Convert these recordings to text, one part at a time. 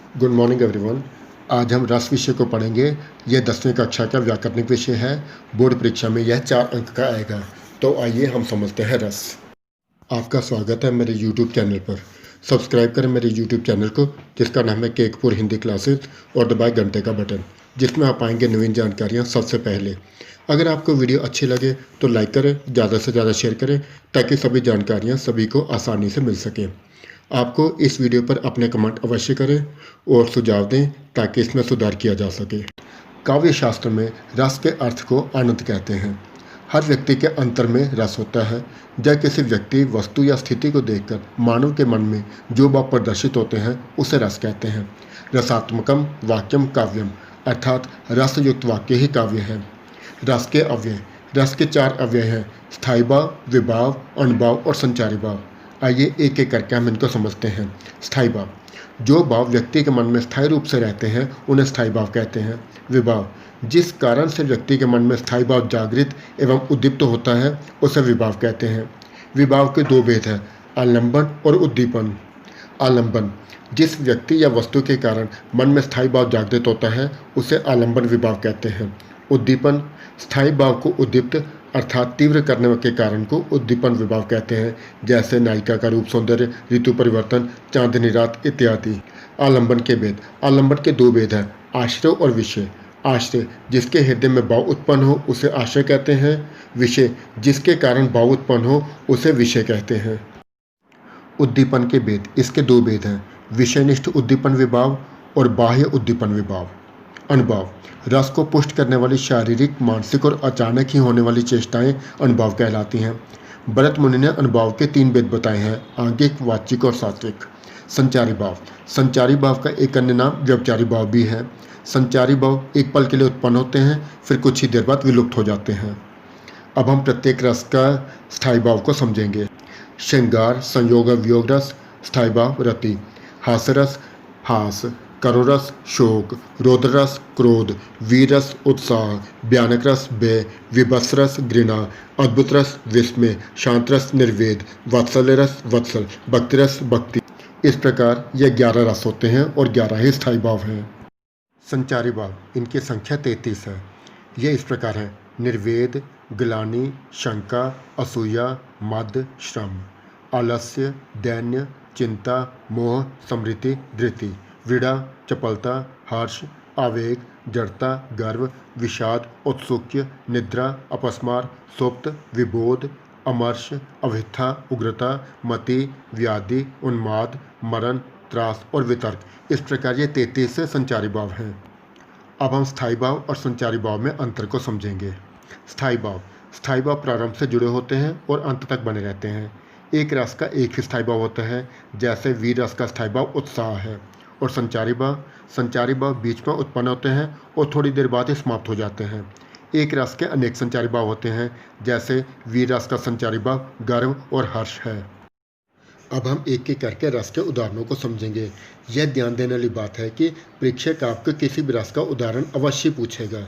Good morning everyone. आज हम रस विषय को पढ़ेंगे। यह 10वीं कक्षा का व्याकरणिक विषय है। बोर्ड परीक्षा में यह 4 अंक का आएगा। तो आइए हम समझते हैं रस। आपका स्वागत है मेरे YouTube चैनल पर। सब्सक्राइब करें मेरे YouTube चैनल को, जिसका नाम है केकपुर हिंदी क्लासेस, और दबाएं घंटे का बटन, जिसमें आप पाएंगे नवीन जानकारियाँ सबसे पहले। अगर आपको वीडियो अच्छी लगे तो लाइक करें, ज़्यादा से ज़्यादा शेयर करें, ताकि सभी जानकारियाँ सभी को आसानी से मिल सकें। आपको इस वीडियो पर अपने कमेंट अवश्य करें और सुझाव दें, ताकि इसमें सुधार किया जा सके। काव्य शास्त्र में रस के अर्थ को आनंद कहते हैं। हर व्यक्ति के अंतर में रस होता है। जब किसी व्यक्ति, वस्तु या स्थिति को देखकर मानव के मन में जो भाव प्रदर्शित होते हैं, उसे रस कहते हैं। रसात्मकम वाक्यम काव्यम, अर्थात रसयुक्त वाक्य ही काव्य है। रस के अव्यय। रस के 4 अव्यय हैं: स्थायी भाव, विभाव, अनुभाव और संचारी भाव। आइए एक एक करके हम इनको समझते हैं। स्थायी भाव। जो भाव व्यक्ति के मन में स्थायी रूप से रहते हैं, उन्हें स्थायी भाव कहते हैं। विभाव। जिस कारण से व्यक्ति के मन में स्थायी भाव जागृत एवं उद्दीप्त होता है, उसे विभाव कहते हैं। विभाव के 2 भेद हैं: आलंबन और उद्दीपन। आलंबन। जिस व्यक्ति या वस्तु के कारण मन में स्थायी भाव जागृत होता है, उसे आलंबन विभाव कहते हैं। उद्दीपन। स्थायी भाव को उद्दीप्त अर्थात तीव्र करने के कारण को उद्दीपन विभाव कहते हैं, जैसे नायिका का रूप सौंदर्य, ऋतु परिवर्तन, चांदनी रात इत्यादि। आलंबन के भेद। आलंबन के 2 भेद हैं: आश्रय और विषय। आश्रय। जिसके हृदय में भाव उत्पन्न हो, उसे आश्रय कहते हैं। विषय। जिसके कारण भाव उत्पन्न हो, उसे विषय कहते हैं। उद्दीपन के भेद। इसके 2 भेद हैं: विषयनिष्ठ उद्दीपन विभाव और बाह्य उद्दीपन विभाव। अनुभाव। रस को पुष्ट करने वाली शारीरिक, मानसिक और अचानक ही होने वाली चेष्टाएं अनुभाव कहलाती हैं। भरत मुनि ने अनुभाव के 3 भेद बताए हैं: आंगिक, वाचिक और सात्विक। संचारी भाव। संचारी भाव का एक अन्य नाम व्यभिचारी भाव भी है। संचारी भाव एक पल के लिए उत्पन्न होते हैं, फिर कुछ ही देर बाद विलुप्त हो जाते हैं। अब हम प्रत्येक रस का स्थायी भाव को समझेंगे। श्रृंगार, संयोग वियोग रस, स्थायी भाव रति। हास्यरस, हास। करुरस, शोक। रौद्ररस, क्रोध। वीररस, उत्साह। भयानक रस, भय। विभत्स रस, घृणा। अद्भुत रस, विस्मय। शांत रस, निर्वेद। वात्सल्य रस, वत्सल। भक्ति रस, भक्ति। इस प्रकार ये 11 रस होते हैं और 11 ही स्थायी भाव हैं। संचारी भाव। इनकी संख्या 33 है। ये इस प्रकार है: निर्वेद, ग्लानि, शंका, असूया, मद, श्रम। आलस्य, दैन्य, चिंता, मोह, स्मृति, धृति। व्रीड़ा, चपलता, हर्ष, आवेग, जड़ता, गर्व, विषाद, औत्सुक्य, निद्रा, अपस्मार, सुप्त, विबोध, अमर्ष, अविथा, उग्रता, मति, व्याधि, उन्माद, मरण, त्रास और वितर्क। इस प्रकार ये 33 से संचारी भाव हैं। अब हम स्थायी भाव और संचारी भाव में अंतर को समझेंगे। स्थायी भाव। स्थायी भाव प्रारंभ से जुड़े होते हैं और अंत तक बने रहते हैं। एक रस का एक ही स्थायी भाव होता है, जैसे वीर रस का स्थायी भाव उत्साह है। और संचारी भाव बीच में उत्पन्न होते हैं और थोड़ी देर बाद ही समाप्त हो जाते हैं। एक रस के अनेक संचारी भाव होते हैं, जैसे वीर रस का संचारी भाव गर्व और हर्ष है। अब हम एक एक करके रस के उदाहरणों को समझेंगे। यह ध्यान देने वाली बात है कि परीक्षक आपको किसी भी रस का उदाहरण अवश्य पूछेगा।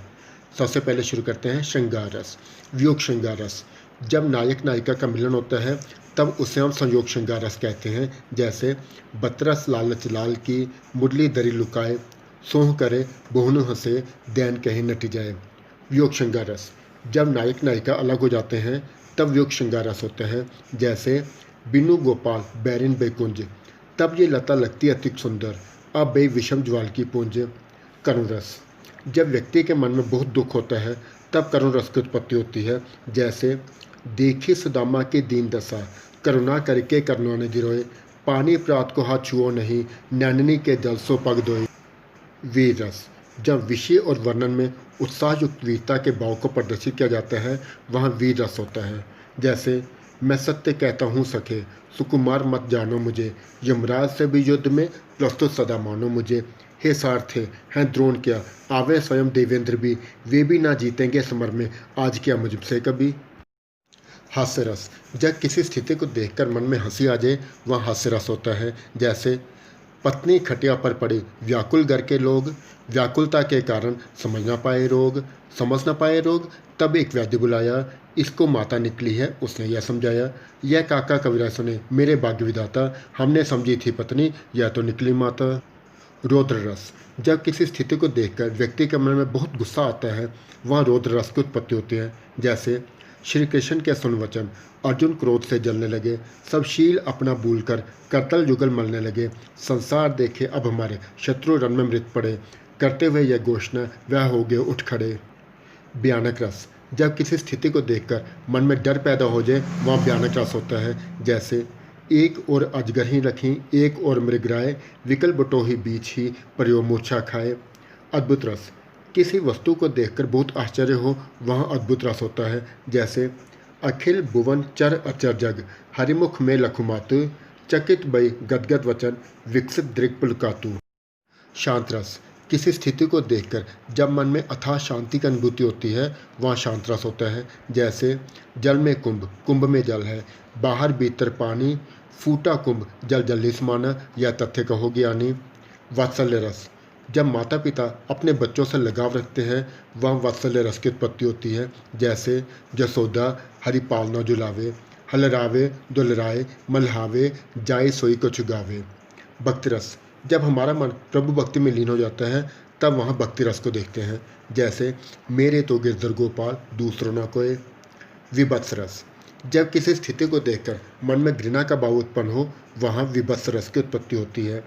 सबसे पहले शुरू करते हैं श्रृंगार रस। वियोग श्रृंगार रस। जब नायक नायिका का मिलन होता है, तब उसे हम संयोग श्रृंगार रस कहते हैं, जैसे बतरस लालच लाल की, मुरली दरी लुकाए, सोह करे बहुनु हंसे, दैन कहीं नटी जाए। वियोग श्रृंगार रस। जब नायक नायिका अलग हो जाते हैं, तब वियोग श्रृंगार रस होते हैं, जैसे बिनु गोपाल बैरिन बेकुंज, तब ये लता लगती अति सुंदर, अब बे विषम ज्वाल की पुंज। करुण रस। जब व्यक्ति के मन में बहुत दुख होता है, तब करुण रस की उत्पत्ति होती है, जैसे देखी सुदामा की दीन दशा, करुणा करके करना ने गिरोए, पानी प्रात को हाथ छुओ नहीं, नैननी के जल सो पग धोए। वीर रस। जब विषय और वर्णन में उत्साहयुक्त वीरता के भाव को प्रदर्शित किया जाता है, वहाँ वीर रस होता है, जैसे मैं सत्य कहता हूँ सखे, सुकुमार मत जानो मुझे, यमराज से भी युद्ध में प्रस्तुत सदा मानो मुझे। हे सारथे, हैं द्रोण क्या, आवे स्वयं देवेंद्र भी, वे भी ना जीतेंगे समर में, आज क्या मुझसे कभी। हास्य रस। जब किसी स्थिति को देखकर मन में हंसी आ जाए, वह हास्य रस होता है, जैसे पत्नी खटिया पर पड़ी, व्याकुल घर के लोग, व्याकुलता के कारण समझ ना पाए रोग, तब एक वैद्य बुलाया, इसको माता निकली है, उसने यह समझाया। यह काका कविराज सुने, मेरे भाग्य विधाता, हमने समझी थी पत्नी, यह तो निकली माता। रौद्र रस, जब किसी स्थिति को देखकर व्यक्ति के मन में बहुत गुस्सा आता है वहाँ रौद्र रस की उत्पत्ति होती है। जैसे श्री कृष्ण के सुन वचन, अर्जुन क्रोध से जलने लगे, सब शील अपना भूलकर करतल जुगल मलने लगे, संसार देखे अब हमारे शत्रु रण में मृत पड़े, करते हुए यह घोषणा वह हो गए उठ खड़े। भयानक रस, जब किसी स्थिति को देखकर मन में डर पैदा हो जाए वहाँ भयानक रस होता है। जैसे एक और अजगर ही रखी, एक और मृगराए, विकल बटोही बीच ही परियो मूर्छा खाए। अद्भुत रस, किसी वस्तु को देखकर बहुत आश्चर्य हो वहाँ अद्भुत रस होता है। जैसे अखिल भुवन चर अचर जग, हरिमुख में लखुमातु, चकित भई गदगद वचन, विकसित दृक् कातु। शांत रस, किसी स्थिति को देखकर जब मन में अथाह शांति की अनुभूति होती है वहाँ शांत रस होता है। जैसे जल में कुंभ, कुंभ में जल है, बाहर भीतर पानी, फूटा कुंभ जल जल्दी समाना, यह तथ्य कहो ज्ञानी। वात्सल्य रस, जब माता पिता अपने बच्चों से लगाव रखते हैं वह वात्सल्य रस की उत्पत्ति होती है। जैसे जसोदा हरि पालना जुलावे, हलरावे दुलराए, मलहावे जाए सोई को चुगावे। भक्ति रस, जब हमारा मन प्रभु भक्ति में लीन हो जाता है तब वहाँ भक्ति रस को देखते हैं। जैसे मेरे तो गिरधर गोपाल दूसरों ना कोई। विभत्स रस, जब किसी स्थिति को देखकर मन में घृणा का भाव उत्पन्न हो वहाँ विभत्स रस की उत्पत्ति होती है।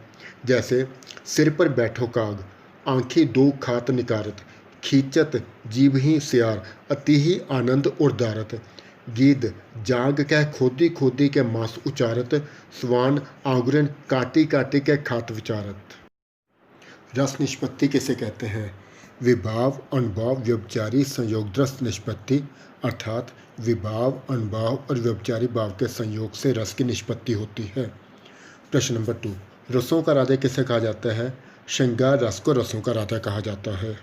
जैसे सिर पर बैठो काग, आँखें दो खात निकारत, खींचत जीव ही सियार, अति ही आनंद और दारत, गीद जाग कह खोदी खोदी के मांस उचारत, स्वान आंगुरन काटी काटी के खात विचारत। रस निष्पत्ति किसे कहते हैं? विभाव अनुभाव व्यभिचारी संयोगद्रस निष्पत्ति, अर्थात विभाव अनुभाव और व्यभिचारी भाव के संयोग से रस की निष्पत्ति होती है। प्रश्न नंबर 2, रसों का राजा किसे कहा जाता है? श्रृंगार रस को रसों का राजा कहा जाता है।